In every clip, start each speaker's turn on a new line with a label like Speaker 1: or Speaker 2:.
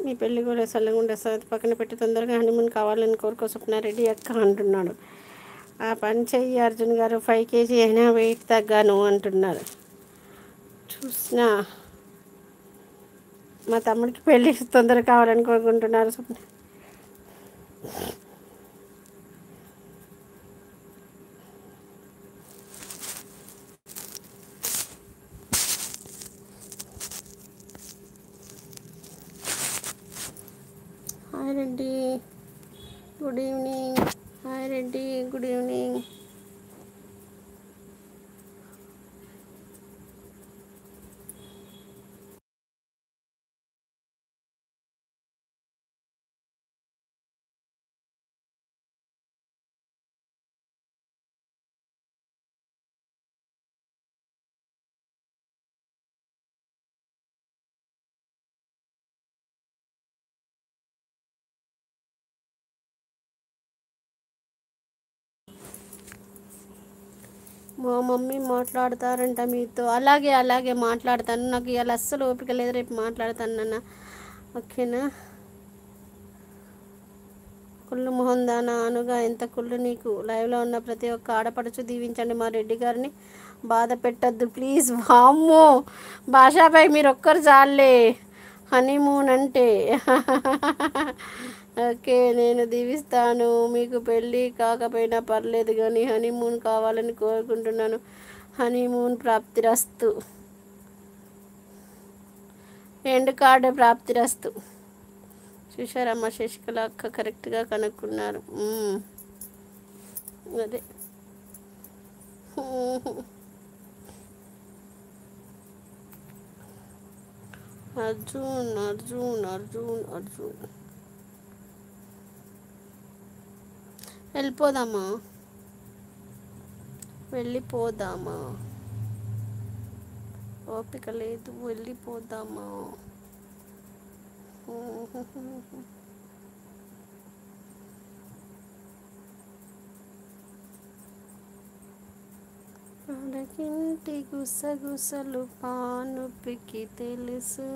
Speaker 1: మీ పెళ్ళి కూడా చల్లగా ఉండే సార్ పక్కన పెట్టి తొందరగా హనీమూన్ కావాలని కోరుకో స్వప్నారెడ్డి అక్క అంటున్నాడు. ఆ పని చెయ్యి అర్జున్ గారు, 5 కేజీ అయినా వెయిట్ తగ్గాను అంటున్నారు. చూసినా మా తమ్ముడికి పెళ్ళి తొందరగా కావాలని కోరుకుంటున్నారు Swapna. Hi Reddy, good evening. Hi Reddy, good evening. మా మమ్మీ మాట్లాడతారంట మీతో. అలాగే అలాగే మాట్లాడతాను. నాకు ఇవాళ అస్సలు ఓపిక లేదు, రేపు మాట్లాడతాను నాన్న. ఓకేనా? కుళ్ళు మొహం దానా అనుగా, ఎంత కుళ్ళు నీకు. లైవ్లో ఉన్న ప్రతి ఒక్క ఆడపడుచు దీవించండి, మా రెడ్డి గారిని బాధ పెట్టద్దు ప్లీజ్. వామ్మో భాషాపై మీరు ఒక్కరు చాలే హనీమూన్ అంటే. ఓకే, నేను దీవిస్తాను. మీకు పెళ్ళి కాకపోయినా పర్లేదు కానీ హనీమూన్ కావాలని కోరుకుంటున్నాను. హనీమూన్ ప్రాప్తిరస్తు. ఎండ్ కార్డు ప్రాప్తిరస్తు. చూశారమ్మా, శశికళ అక్క కరెక్ట్గా కనుక్కున్నారు. అదే అర్జున్ అర్జున్ అర్జున్ అర్జున్. వెళ్ళిపోదామా? వెళ్ళిపోదామా? ఓపిక లేదు, వెళ్ళిపోదామా? అడగింటి గుసగుసలు పానుపికి తెలుసు,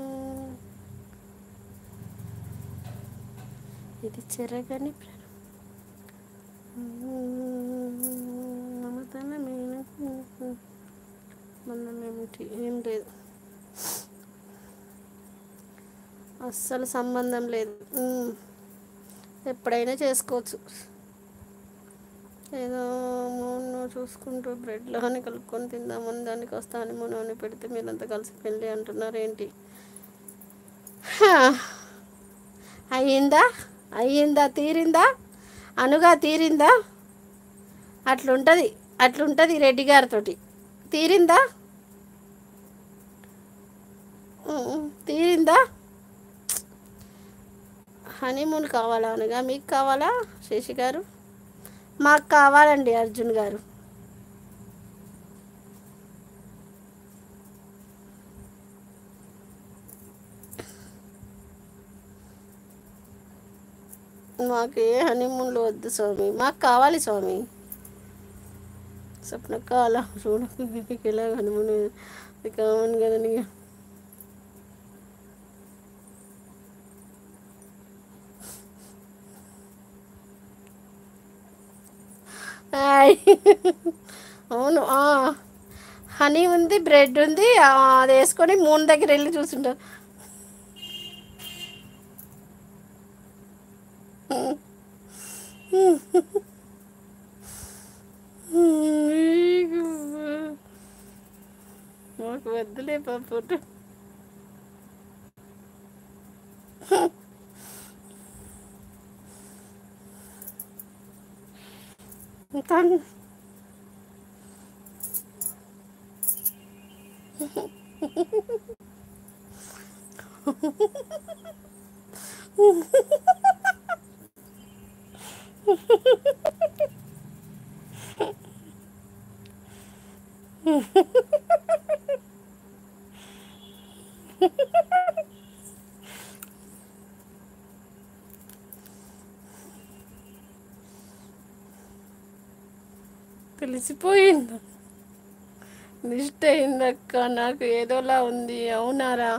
Speaker 1: ఇది చెరగని మమతనమేమిటి? ఏం లేదు, అస్సలు సంబంధం లేదు. ఎప్పుడైనా చేసుకోవచ్చు. ఏదో మూడు చూసుకుంటూ బ్రెడ్లో అని కలుపుకొని తిందామని దానికి వస్తా అని మూనని పెడితే మీరంతా కలిసి పెళ్ళి అంటున్నారు ఏంటి? అయ్యిందా? అయ్యిందా? తీరిందా? అనుగా తీరిందా? అట్లుంటుంది రెడ్డి గారితో. తీరిందా? తీరిందా? హనీమూన్ కావాలా అనుగా? మీకు కావాలా శశి గారు? మాకు కావాలండి అర్జున్ గారు. మాకు ఏ హనీమూన్లు వద్దు స్వామి, మాకు కావాలి స్వామి. స్వప్నక్క అలా చూడకు, ఇలా హనీమూన్ కామన్ కదా నీకు. అవును, హనీ ఉంది, బ్రెడ్ ఉంది, అది వేసుకొని మూన్ దగ్గర వెళ్ళి చూస్తుంటారు. మాకు వద్దులే పాప. తెలిసిపోయింది, నిష్ట అయిందక్క, నాకు ఏదోలా ఉంది. అవునారా?